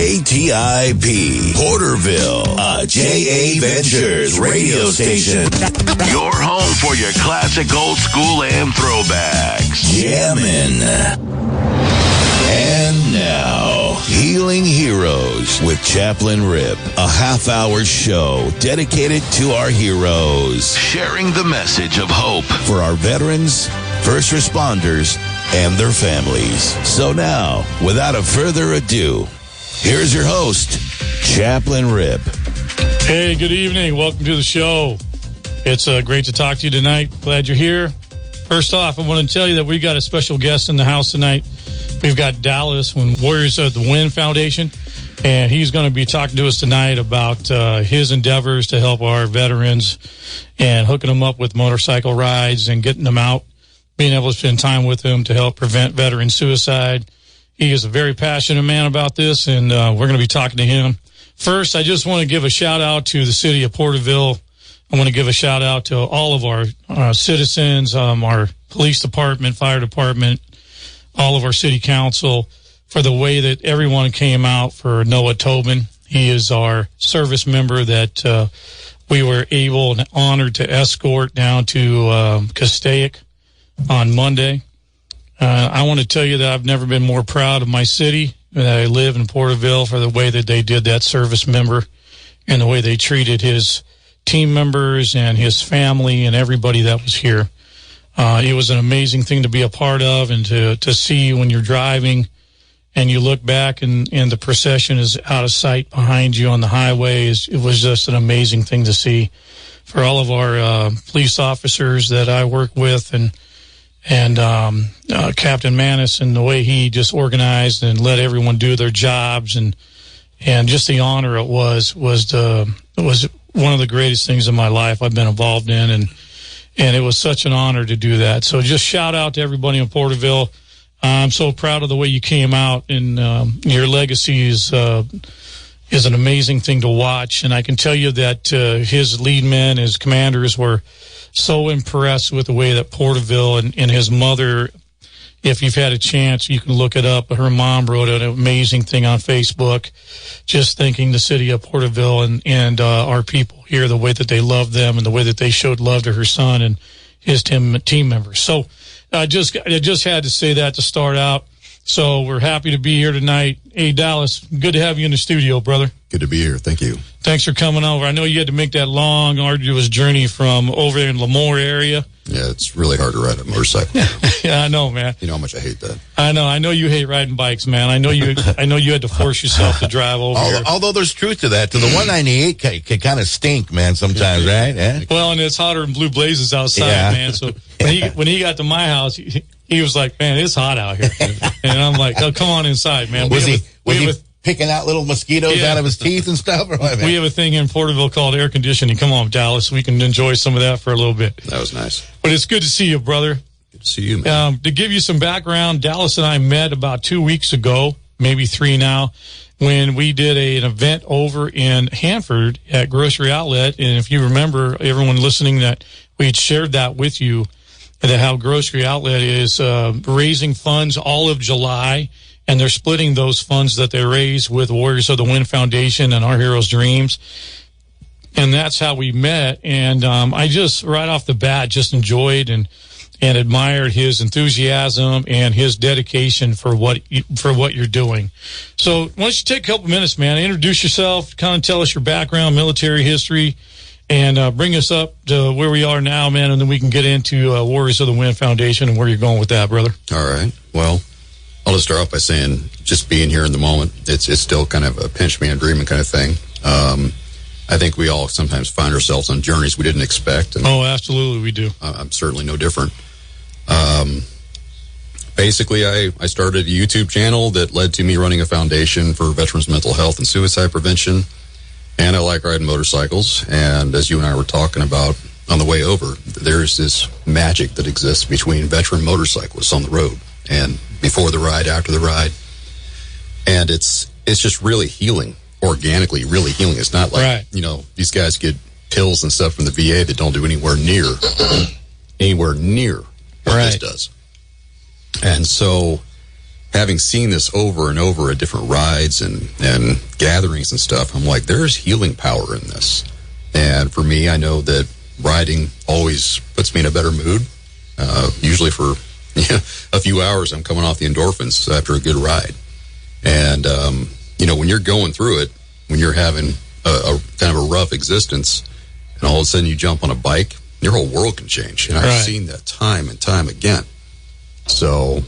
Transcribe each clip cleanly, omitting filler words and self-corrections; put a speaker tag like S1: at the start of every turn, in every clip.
S1: KTIP, Porterville, a JA Ventures radio station. Your home for your classic old school and throwbacks. Jammin'. And now, Healing Heroes with Chaplain Rip, a half-hour show dedicated to our heroes, sharing the message of hope for our veterans, first responders, and their families. So now, without a further ado, here's your host, Chaplain Rip.
S2: Hey, good evening. Welcome to the show. It's great to talk to you tonight. Glad you're here. First off, I want to tell you that we got a special guest in the house tonight. We've got Dallas from Warriors of the Wind Foundation, and he's going to be talking to us tonight about his endeavors to help our veterans and hooking them up with motorcycle rides and getting them out, being able to spend time with them to help prevent veteran suicide. He is a very passionate man about this, and we're going to be talking to him. First, I just want to give a shout-out to the city of Porterville. I want to give a shout-out to all of our citizens, our police department, fire department, all of our city council, for the way that everyone came out for Noah Tobin. He is our service member that we were able and honored to escort down to Castaic on Monday. I want to tell you that I've never been more proud of my city, that I live in Porterville, for the way that they did that service member and the way they treated his team members and his family and everybody that was here. It was an amazing thing to be a part of and to see when you're driving and you look back and the procession is out of sight behind you on the highway. It was just an amazing thing to see. For all of our police officers that I work with and Captain Manis and the way he just organized and let everyone do their jobs and just the honor it was one of the greatest things in my life I've been involved in, and it was such an honor to do that. So just shout out to everybody in Porterville. I'm so proud of the way you came out, and your legacy is an amazing thing to watch. And I can tell you that his lead men, his commanders, were so impressed with the way that Porterville and his mother, if you've had a chance, you can look it up. Her mom wrote an amazing thing on Facebook, just thanking the city of Porterville and our people here, the way that they loved them and the way that they showed love to her son and his team members. So I just had to say that to start out. So we're happy to be here tonight. Hey, Dallas, good to have you in the studio, brother.
S3: Good to be here. Thank you.
S2: Thanks for coming over. I know you had to make that long, arduous journey from over in Lemoore area.
S3: Yeah, it's really hard to ride a motorcycle.
S2: Yeah, I know, man.
S3: You know how much I hate that.
S2: I know you hate riding bikes, man. I know you had to force yourself to drive over here.
S4: Although there's truth to that. To the 198 can kind of stink, man, sometimes, right? Yeah.
S2: Well, and it's hotter than blue blazes outside, man. So when he got to my house, he was like, man, it's hot out here. And I'm like, oh, come on inside, man.
S4: Was he picking out little mosquitoes out of his teeth and stuff? Or what,
S2: we have a thing in Porterville called air conditioning. Come on, Dallas. We can enjoy some of that for a little bit.
S3: That was nice.
S2: But it's good to see you, brother.
S3: Good to see you, man.
S2: To give you some background, Dallas and I met about 2 weeks ago, maybe 3 now, when we did an event over in Hanford at Grocery Outlet. And if you remember, everyone listening, that we had shared that with you, that how Grocery Outlet is raising funds all of July, and they're splitting those funds that they raise with Warriors of the Wind Foundation and Our Heroes' Dreams. And that's how we met. And I just, right off the bat, just enjoyed and admired his enthusiasm and his dedication for what you're doing. So why don't you take a couple minutes, man, introduce yourself, kind of tell us your background, military history, and bring us up to where we are now, man, and then we can get into Warriors of the Wind Foundation and where you're going with that, brother.
S3: All right. Well, I'll just start off by saying, just being here in the moment, it's still kind of a pinch me and dreaming kind of thing. I think we all sometimes find ourselves on journeys we didn't expect. And
S2: absolutely, we do.
S3: I'm certainly no different. Basically, I started a YouTube channel that led to me running a foundation for veterans' mental health and suicide prevention. And I like riding motorcycles. And as you and I were talking about on the way over, there's this magic that exists between veteran motorcyclists on the road and before the ride, after the ride. And it's just really healing, organically really healing. It's not like, these guys get pills and stuff from the VA that don't do anywhere near what this does. And so having seen this over and over at different rides and gatherings and stuff, I'm like, there's healing power in this. And for me, I know that riding always puts me in a better mood. Usually for a few hours, I'm coming off the endorphins after a good ride. And, when you're going through it, when you're having a kind of a rough existence, and all of a sudden you jump on a bike, your whole world can change. And I've seen that time and time again. So,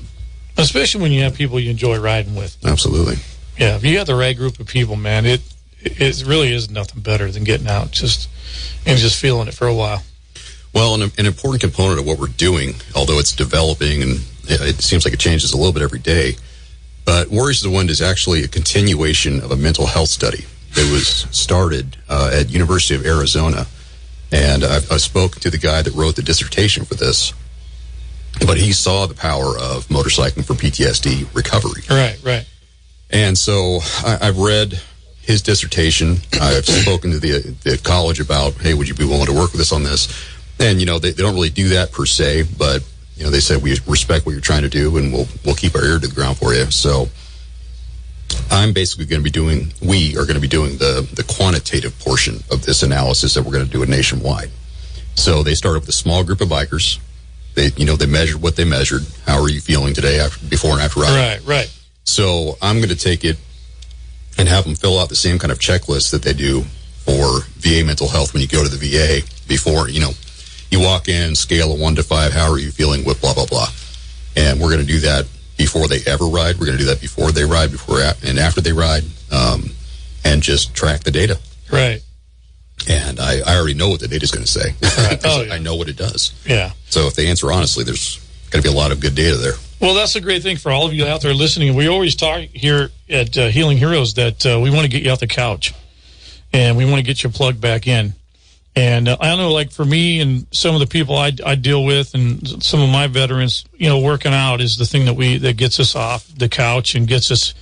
S2: especially when you have people you enjoy riding with.
S3: Absolutely.
S2: Yeah, if you got the right group of people, man, it really is nothing better than getting out and just feeling it for a while.
S3: Well, an important component of what we're doing, although it's developing and it seems like it changes a little bit every day, but Warriors of the Wind is actually a continuation of a mental health study that was started at University of Arizona. And I've spoken to the guy that wrote the dissertation for this, but he saw the power of motorcycling for PTSD recovery.
S2: Right.
S3: And so I've read his dissertation. I've spoken to the college about, hey, would you be willing to work with us on this? And, they don't really do that per se, but, they said we respect what you're trying to do and we'll keep our ear to the ground for you. So I'm basically we are going to be doing the quantitative portion of this analysis that we're going to do it nationwide. So they started with a small group of bikers. They measured what they measured. How are you feeling today, before and after riding?
S2: Right.
S3: So I'm going to take it and have them fill out the same kind of checklist that they do for VA mental health when you go to the VA before, you walk in, scale of 1 to 5, how are you feeling with blah, blah, blah. And we're going to do that before they ever ride. We're going to do that before they ride, and after they ride, and just track the data.
S2: Right.
S3: And I already know what the data is going to say.
S2: Right.
S3: I know what it does.
S2: Yeah.
S3: So if they answer honestly, there's going to be a lot of good data there.
S2: Well, that's a great thing for all of you out there listening. We always talk here at Healing Heroes that we want to get you off the couch, and we want to get you plugged back in. And I know, like for me and some of the people I deal with, and some of my veterans, working out is the thing that gets us off the couch and gets us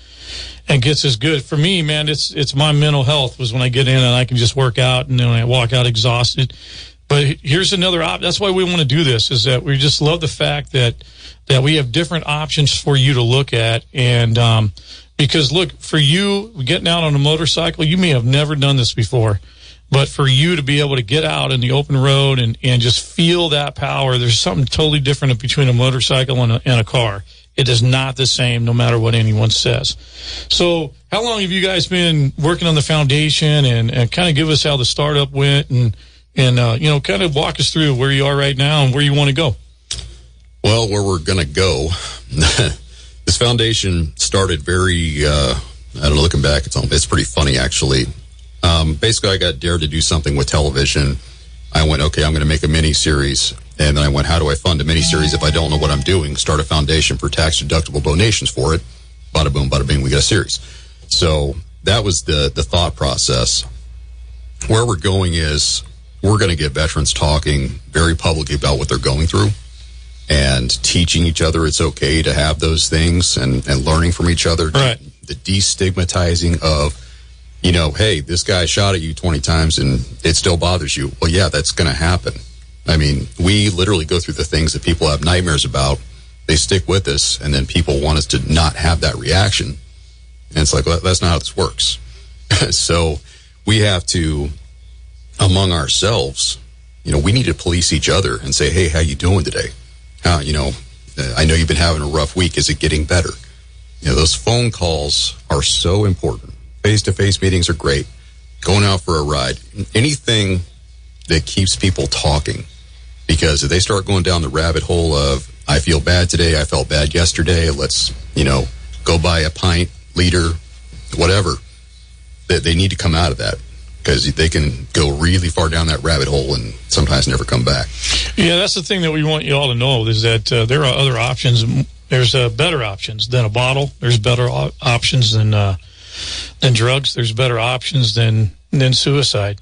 S2: good. For me, man, it's my mental health was when I get in and I can just work out, and then I walk out exhausted. But here's another that's why we want to do this, is that we just love the fact that we have different options for you to look at. And because look, for you getting out on a motorcycle, you may have never done this before. But for you to be able to get out in the open road and just feel that power, there's something totally different between a motorcycle and a car. It is not the same, no matter what anyone says. So how long have you guys been working on the foundation, and kind of give us how the startup went, and kind of walk us through where you are right now and where you want to go?
S3: Well, where we're going to go, this foundation started very, looking back, it's pretty funny, actually. Basically, I got dared to do something with television. I went, okay, I'm going to make a mini-series. And then I went, how do I fund a mini-series if I don't know what I'm doing? Start a foundation for tax-deductible donations for it. Bada boom, bada bing, we got a series. So that was the thought process. Where we're going is we're going to get veterans talking very publicly about what they're going through and teaching each other it's okay to have those things, and learning from each other.
S2: Right.
S3: The destigmatizing of, hey, this guy shot at you 20 times and it still bothers you. Well, yeah, that's going to happen. I mean, we literally go through the things that people have nightmares about. They stick with us, and then people want us to not have that reaction. And it's like, well, that's not how this works. So we have to, among ourselves, we need to police each other and say, hey, how you doing today? How, I know you've been having a rough week. Is it getting better? Those phone calls are so important. Face-to-face meetings are great. Going out for a ride. Anything that keeps people talking. Because if they start going down the rabbit hole of, I feel bad today, I felt bad yesterday, let's, go buy a pint, liter, whatever, that they need to come out of that. Because they can go really far down that rabbit hole and sometimes never come back. Yeah,
S2: that's the thing that we want you all to know, is that there are other options. There's better options than a bottle. There's better options than drugs. There's better options than suicide.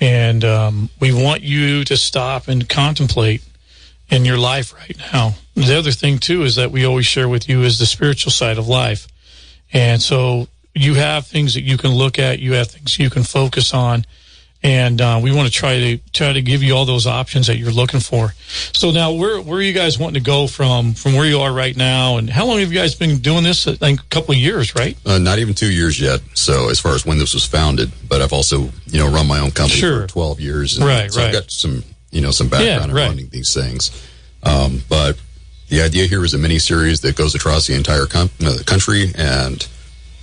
S2: And we want you to stop and contemplate in your life right now. The other thing, too, is that we always share with you is the spiritual side of life. And so you have things that you can look at. You have things you can focus on. And we want to try to give you all those options that you're looking for. So now, where are you guys wanting to go from where you are right now? And how long have you guys been doing this? I think a couple of years, right?
S3: Not even 2 years yet. So as far as when this was founded, but I've also run my own company for 12 years. And
S2: right.
S3: I've got some background in running these things. But the idea here is a mini series that goes across the entire country, and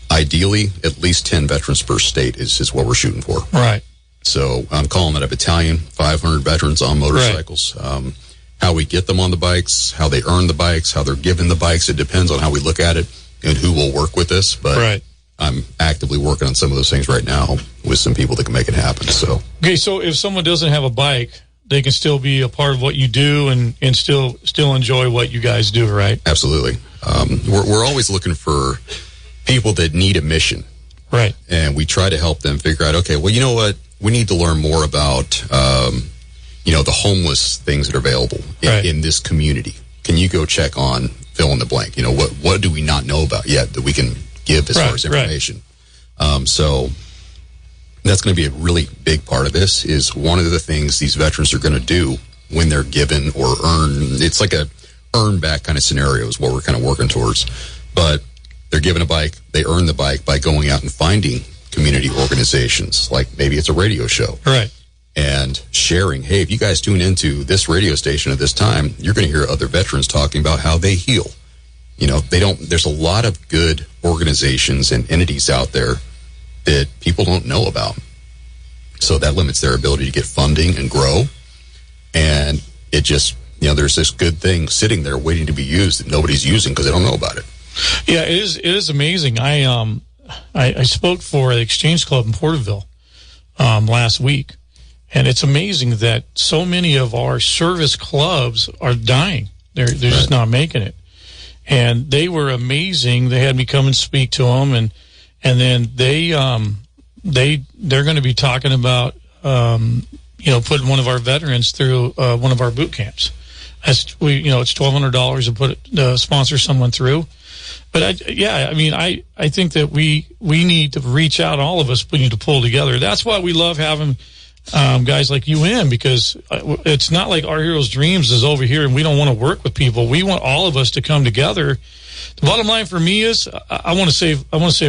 S3: ideally at least 10 veterans per state is what we're shooting for.
S2: Right.
S3: So I'm calling it a battalion, 500 veterans on motorcycles. Right. How we get them on the bikes, how they earn the bikes, how they're given the bikes, it depends on how we look at it and who will work with us. But I'm actively working on some of those things right now with some people that can make it happen. So
S2: if someone doesn't have a bike, they can still be a part of what you do and still enjoy what you guys do, right?
S3: Absolutely. We're always looking for people that need a mission.
S2: Right.
S3: And we try to help them figure out, okay, well, you know what? We need to learn more about, the homeless things that are available in this community. Can you go check on fill in the blank? What do we not know about yet that we can give as far as information? So that's going to be a really big part of this. Is one of the things these veterans are going to do when they're given or earn. It's like a earn back kind of scenario is what we're kind of working towards. But they're given a bike. They earn the bike by going out and finding community organizations, like maybe it's a radio show.
S2: Right.
S3: And sharing, hey, if you guys tune into this radio station at this time, you're going to hear other veterans talking about how they heal. There's a lot of good organizations and entities out there that people don't know about. So that limits their ability to get funding and grow. And it just, there's this good thing sitting there waiting to be used that nobody's using because they don't know about it.
S2: Yeah, it is amazing. I spoke for the Exchange Club in Porterville last week, and it's amazing that so many of our service clubs are dying. They're just not making it. And they were amazing. They had me come and speak to them, and then they're going to be talking about putting one of our veterans through one of our boot camps. It's $1,200 to sponsor someone through. But I think that we need to reach out. All of us, we need to pull together. That's why we love having guys like you in, because it's not like Our Heroes Dreams is over here and we don't want to work with people. We want all of us to come together. The bottom line for me is I want to save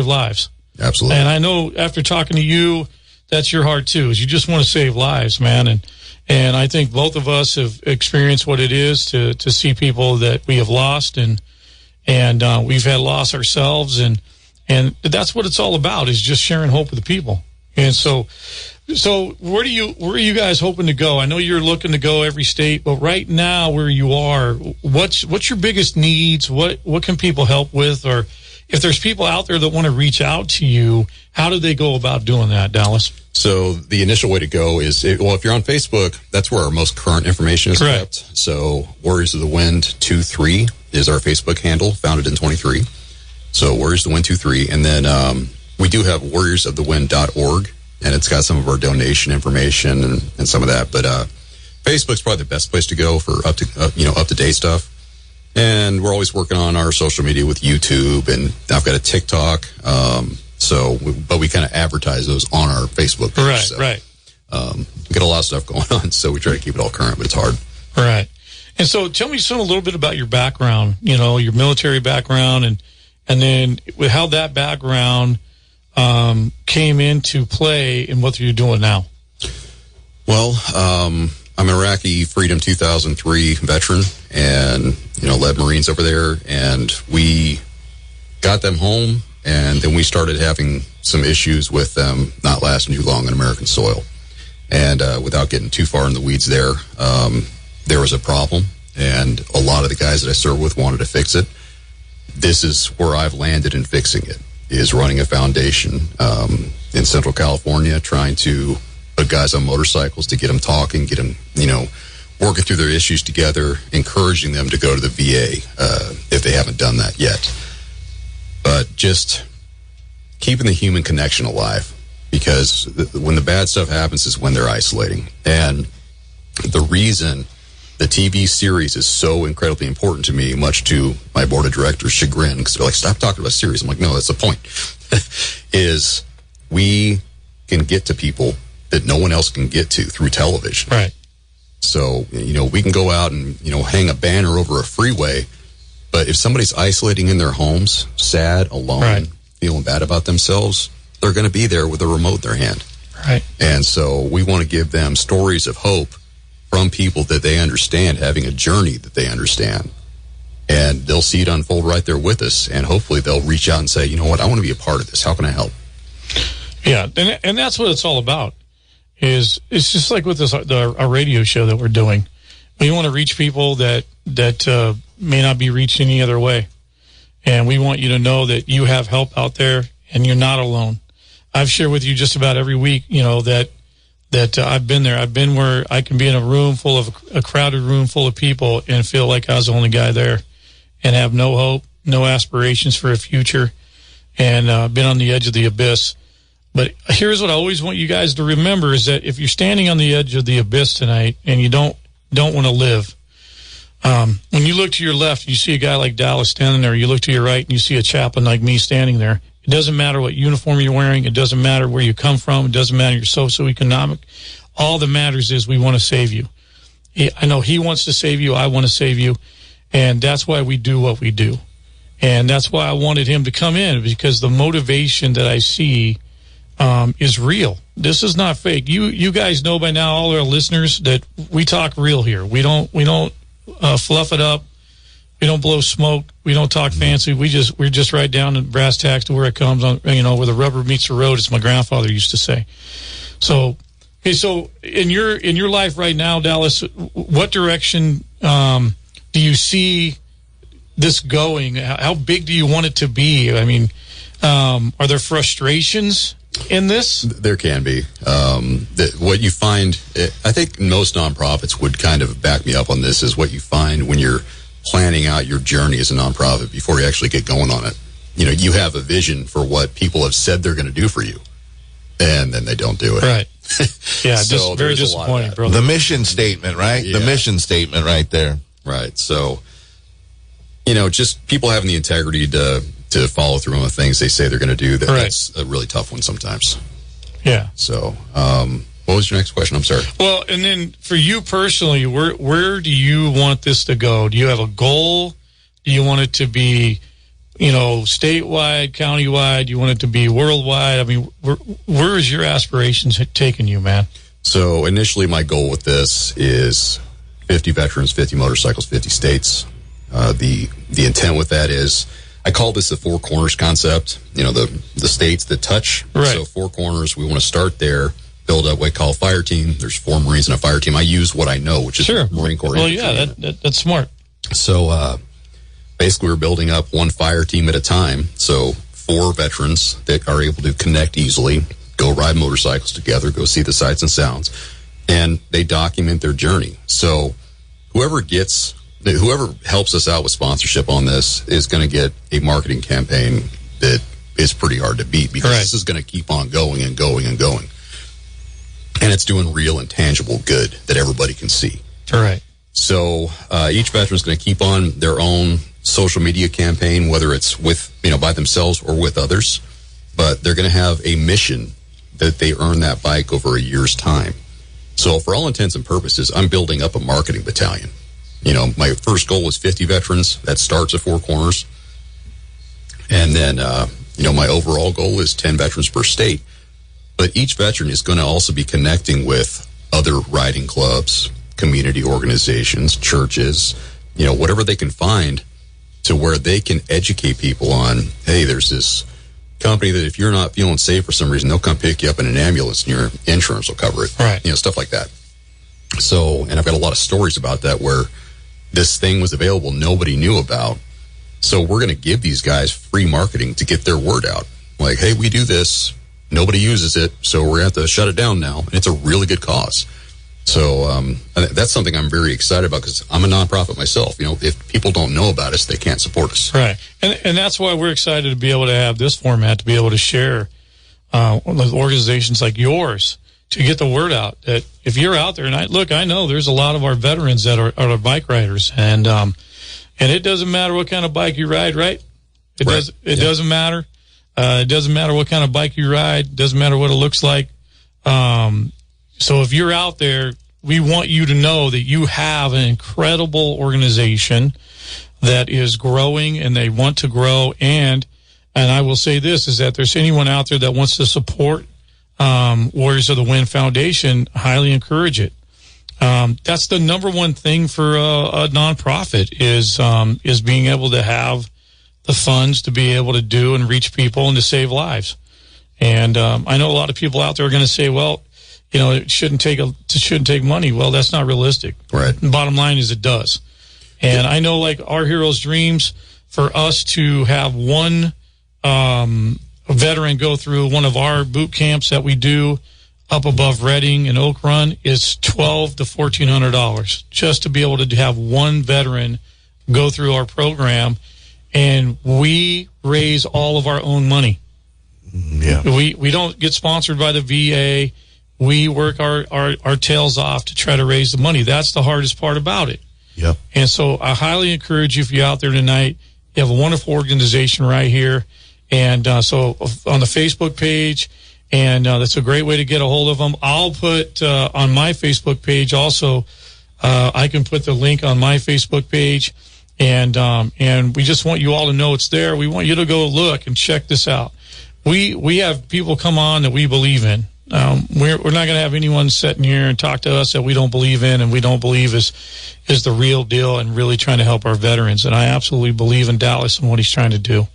S2: lives.
S3: Absolutely.
S2: And I know after talking to you, that's your heart too. Is you just want to save lives, man. And I think both of us have experienced what it is to see people that we have lost and we've had loss ourselves, and that's what it's all about, is just sharing hope with the people. And so where are you guys hoping to go? I know you're looking to go every state, but right now where you are, what's your biggest needs? What can people help with? Or if there's people out there that want to reach out to you, how do they go about doing that, Dallas?
S3: So the initial way to go is, if you're on Facebook, that's where our most current information is kept. So Warriors of the Wind 23 is our Facebook handle, founded in 23. So Warriors of the Wind 23. And then we do have warriorsofthewind.org, and it's got some of our donation information and some of that. But Facebook's probably the best place to go for up to date stuff. And we're always working on our social media with YouTube, and I've got a TikTok. But we kind of advertise those on our Facebook page. Right. We got a lot of stuff going on, so we try to keep it all current, but it's hard.
S2: Right. And so tell me a little bit about your background, your military background, and then with how that background came into play in what you're doing now.
S3: Well, I'm an Iraqi Freedom 2003 veteran, and led Marines over there, and we got them home, and then we started having some issues with them not lasting too long on American soil. And without getting too far in the weeds there was a problem, and a lot of the guys that I served with wanted to fix it. This is where I've landed in fixing it, is running a foundation in Central California, trying to put guys on motorcycles to get them talking, get them, working through their issues together, encouraging them to go to the VA if they haven't done that yet. But just keeping the human connection alive, because when the bad stuff happens is when they're isolating. And the reason the TV series is so incredibly important to me, much to my board of directors' chagrin, because they're like, stop talking about series. I'm like, no, that's the point, is we can get to people that no one else can get to through television.
S2: Right.
S3: So, we can go out and, hang a banner over a freeway, but if somebody's isolating in their homes, sad, alone,
S2: right,
S3: feeling bad about themselves, they're going to be there with a remote in their hand.
S2: Right.
S3: And so we want to give them stories of hope from people that they understand, having a journey that they understand. And they'll see it unfold right there with us. And hopefully they'll reach out and say, you know what, I want to be a part of this. How can I help?
S2: Yeah. And that's what it's all about. It's just like with our radio show that we're doing. We want to reach people that may not be reached any other way. And we want you to know that you have help out there and you're not alone. I've shared with you just about every week, that I've been there. I've been where I can be in a crowded room full of people and feel like I was the only guy there and have no hope, no aspirations for a future, and been on the edge of the abyss. But here's what I always want you guys to remember is that if you're standing on the edge of the abyss tonight and you don't want to live, when you look to your left, you see a guy like Dallas standing there. You look to your right and you see a chaplain like me standing there. It doesn't matter what uniform you're wearing. It doesn't matter where you come from. It doesn't matter your socioeconomic. All that matters is we want to save you. I know he wants to save you. I want to save you. And that's why we do what we do. And that's why I wanted him to come in, because the motivation that I see is real. This is not fake. You guys know by now, all our listeners, that we talk real here. We don't fluff it up. We don't blow smoke. We don't talk fancy. We're just right down to brass tacks to where it comes on. Where the rubber meets the road, as my grandfather used to say. So, okay. So in your life right now, Dallas, what direction do you see this going? How big do you want it to be? I mean, are there frustrations in this?
S3: There can be. What you find, I think most nonprofits would kind of back me up on this, is what you find when you're planning out your journey as a nonprofit before you actually get going on it. You have a vision for what people have said they're going to do for you, and then they don't do it.
S2: Right. Yeah,
S3: so
S2: just very disappointing, bro.
S4: The mission statement, right? Yeah. The mission statement right there.
S3: Right. So, just people having the integrity to follow through on the things they say they're going to do. That's a really tough one sometimes.
S2: Yeah.
S3: So, what was your next question? I'm sorry.
S2: Well, and then for you personally, where do you want this to go? Do you have a goal? Do you want it to be, statewide, countywide? Do you want it to be worldwide? I mean, where is your aspirations taking you, man?
S3: So initially, my goal with this is 50 veterans, 50 motorcycles, 50 states. The intent with that is, I call this the four corners concept. The states that touch.
S2: Right.
S3: So four corners. We want to start there. Build up what we call a fire team. There's 4 Marines in a fire team. I use what I know, which is Marine Corps.
S2: Well, yeah, that's smart.
S3: So basically, we're building up one fire team at a time. So 4 veterans that are able to connect easily, go ride motorcycles together, go see the sights and sounds, and they document their journey. So whoever helps us out with sponsorship on this is going to get a marketing campaign that is pretty hard to beat, because this is going to keep on going and going and going. And it's doing real and tangible good that everybody can see.
S2: All right.
S3: So each veteran is going to keep on their own social media campaign, whether it's with by themselves or with others. But they're going to have a mission that they earn that bike over a year's time. So for all intents and purposes, I'm building up a marketing battalion. My first goal was 50 veterans. That starts at 4 corners. And then, my overall goal is 10 veterans per state. But each veteran is going to also be connecting with other riding clubs, community organizations, churches, whatever they can find, to where they can educate people on, hey, there's this company that if you're not feeling safe for some reason, they'll come pick you up in an ambulance and your insurance will cover it.
S2: Right.
S3: Stuff like that. So, and I've got a lot of stories about that where this thing was available, nobody knew about. So we're going to give these guys free marketing to get their word out. Like, hey, we do this. Nobody uses it, so we're going to have to shut it down now. And it's a really good cause. So that's something I'm very excited about, because I'm a nonprofit myself. If people don't know about us, they can't support us.
S2: Right. And that's why we're excited to be able to have this format, to be able to share with organizations like yours, to get the word out that if you're out there, and I know there's a lot of our veterans that are bike riders, and it doesn't matter what kind of bike you ride, right? It doesn't matter. It doesn't matter what kind of bike you ride. It doesn't matter what it looks like. So if you're out there, we want you to know that you have an incredible organization that is growing and they want to grow. And I will say this, is that there's anyone out there that wants to support Warriors of the Wind Foundation, highly encourage it. That's the number one thing for a nonprofit is being able to have the funds to be able to do and reach people and to save lives. And I know a lot of people out there are going to say, well, it shouldn't take money. Well, that's not realistic.
S3: Right.
S2: The bottom line is it does. And I know, like, our heroes' dreams, for us to have one veteran go through one of our boot camps that we do up above Reading and Oak Run is $1,200 to $1,400 just to be able to have one veteran go through our program, and we raise all of our own money.
S4: Yeah,
S2: we don't get sponsored by the VA. We work our tails off to try to raise the money. That's the hardest part about it.
S4: Yep.
S2: And so I highly encourage you, if you're out there tonight, you have a wonderful organization right here. And so on the Facebook page, and that's a great way to get a hold of them. I'll put on my Facebook page also, I can put the link on my Facebook page. And we just want you all to know it's there. We want you to go look and check this out. We have people come on that we believe in. We're not going to have anyone sitting here and talk to us that we don't believe in and we don't believe is the real deal and really trying to help our veterans. And I absolutely believe in Dallas and what he's trying to do.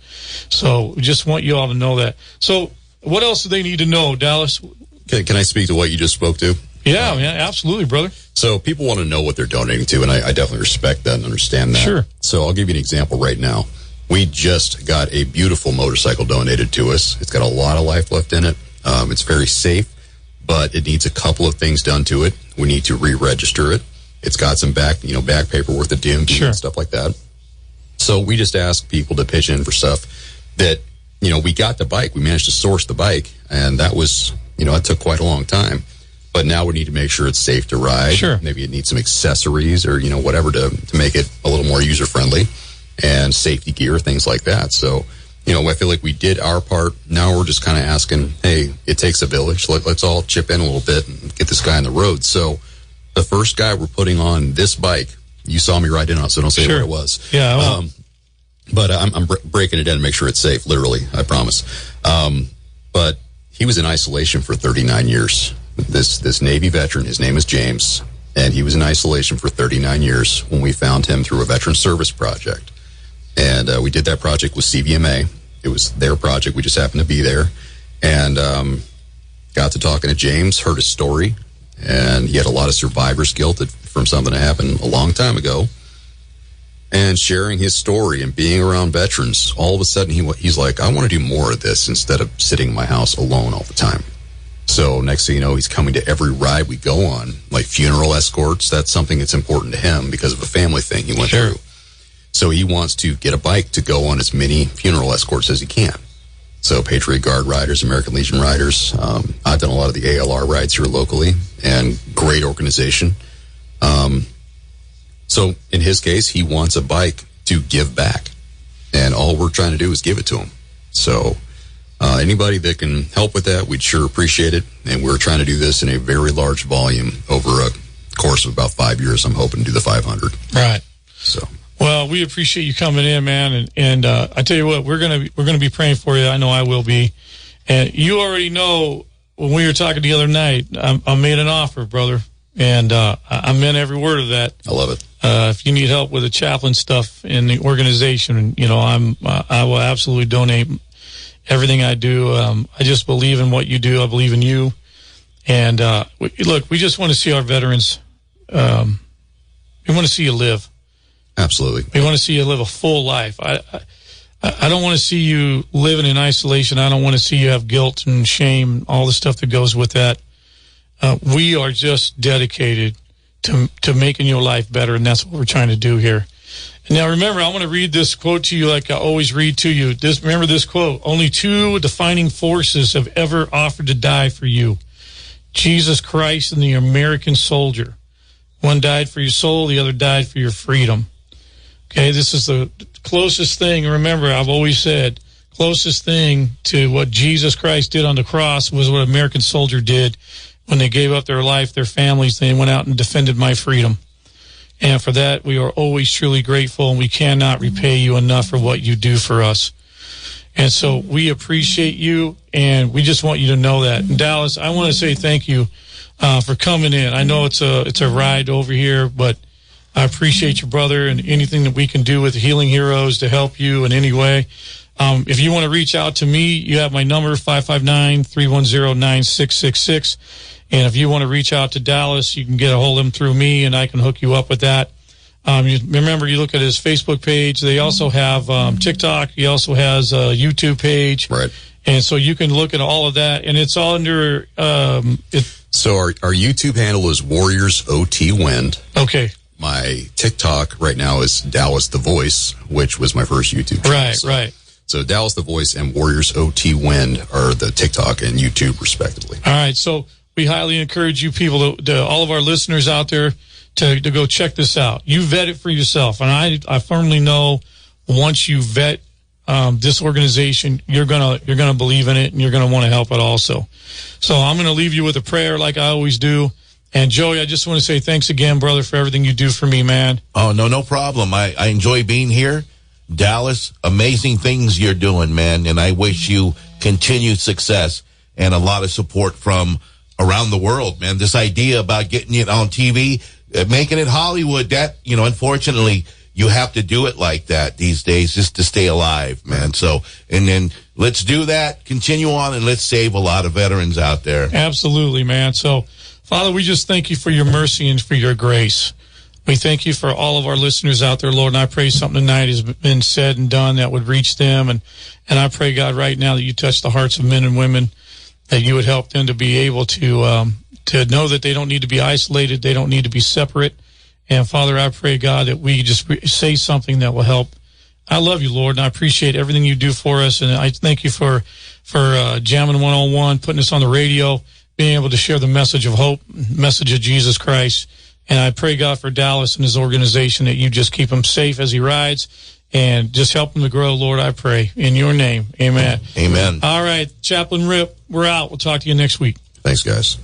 S2: So we just want you all to know that. So what else do they need to know, Dallas?
S3: Can I speak to what you just spoke to?
S2: Yeah, man, absolutely, brother.
S3: So people want to know what they're donating to, and I definitely respect that and understand that.
S2: Sure.
S3: So I'll give you an example right now. We just got a beautiful motorcycle donated to us. It's got a lot of life left in it. It's very safe, but it needs a couple of things done to it. We need to re-register it. It's got some back paperwork, the DMV
S2: Sure.
S3: and stuff like that. So we just ask people to pitch in for stuff that, we got the bike. We managed to source the bike, and that was, it took quite a long time. But now we need to make sure it's safe to ride.
S2: Sure.
S3: Maybe it needs some accessories or, whatever to make it a little more user-friendly, and safety gear, things like that. So, I feel like we did our part. Now we're just kind of asking, hey, it takes a village. Let's all chip in a little bit and get this guy on the road. So the first guy we're putting on this bike, you saw me ride in on it, so don't say
S2: Sure.
S3: what it was.
S2: Yeah, I won't.
S3: But I'm breaking it in to make sure it's safe, literally, I promise. But he was in isolation for 39 years. This Navy veteran, his name is James, and he was in isolation for 39 years when we found him through a veteran service project. And we did that project with CVMA. It was their project. We just happened to be there. And got to talking to James, heard his story, and he had a lot of survivor's guilt from something that happened a long time ago. And sharing his story and being around veterans, all of a sudden he's like, I want to do more of this instead of sitting in my house alone all the time. So next thing you know, he's coming to every ride we go on, like funeral escorts. That's something that's important to him because of a family thing he went
S2: Sure.
S3: through. So he wants to get a bike to go on as many funeral escorts as he can. So Patriot Guard riders, American Legion riders. I've done a lot of the ALR rides here locally, and great organization. So in his case, he wants a bike to give back, and all we're trying to do is give it to him. So anybody that can help with that, we'd sure appreciate it. And we're trying to do this in a very large volume over a course of about 5 years. I'm hoping to do the 500.
S2: Right.
S3: So.
S2: Well, we appreciate you coming in, man, and I tell you what, we're gonna be praying for you. I know I will be, and you already know when we were talking the other night, I made an offer, brother, and I meant every word of that.
S3: I love it.
S2: If you need help with the chaplain stuff in the organization, I will absolutely donate everything I do. I just believe in what you do. I believe in you, and look, we just want to see our veterans. We want to see you live.
S3: Absolutely.
S2: We want to see you live a full life. I don't want to see you living in isolation. I don't want to see you have guilt and shame, all the stuff that goes with that. We are just dedicated to making your life better, and that's what we're trying to do here. And now, remember, I want to read this quote to you like I always read to you. Remember this quote: only two defining forces have ever offered to die for you: Jesus Christ and the American soldier. One died for your soul, the other died for your freedom. Okay, this is the closest thing. Remember, I've always said, closest thing to what Jesus Christ did on the cross was what an American soldier did when they gave up their life, their families, they went out and defended my freedom. And for that, we are always truly grateful, and we cannot repay you enough for what you do for us. And so we appreciate you, and we just want you to know that. And Dallas, I want to say thank you for coming in. I know it's a ride over here, but I appreciate you, brother, and anything that we can do with Healing Heroes to help you in any way. If you want to reach out to me, you have my number, 559-310-9666. And if you want to reach out to Dallas, you can get a hold of him through me, and I can hook you up with that. Remember, you look at his Facebook page. They also have TikTok. He also has a YouTube page.
S3: Right.
S2: And so you can look at all of that, and it's all under...
S3: So our YouTube handle is Warriors OT Wind.
S2: Okay.
S3: My TikTok right now is Dallas the Voice, which was my first YouTube channel.
S2: Right.
S3: So Dallas the Voice and Warriors OT Wind are the TikTok and YouTube, respectively.
S2: All right. So we highly encourage you people, all of our listeners out there, to go check this out. You vet it for yourself. And I firmly know once you vet this organization, you're gonna believe in it, and you're gonna want to help it also. So I'm gonna leave you with a prayer like I always do. And Joey, I just want to say thanks again, brother, for everything you do for me, man.
S4: Oh, no problem. I enjoy being here. Dallas, amazing things you're doing, man. And I wish you continued success and a lot of support from around the world, man. This idea about getting it on TV, making it Hollywood, that, unfortunately, you have to do it like that these days just to stay alive, man. So, and then let's do that, continue on, and let's save a lot of veterans out there.
S2: Absolutely, man. So, Father, we just thank you for your mercy and for your grace. We thank you for all of our listeners out there, Lord, and I pray something tonight has been said and done that would reach them. And I pray, God, right now that you touch the hearts of men and women, that you would help them to be able to know that they don't need to be isolated, they don't need to be separate. And, Father, I pray, God, that we just say something that will help. I love you, Lord, and I appreciate everything you do for us. And I thank you for Jamming 101, putting us on the radio, being able to share the message of hope, message of Jesus Christ. And I pray, God, for Dallas and his organization, that you just keep him safe as he rides and just help him to grow, Lord, I pray. In your name, amen.
S4: Amen.
S2: All right, Chaplain Rip, we're out. We'll talk to you next week.
S3: Thanks, guys.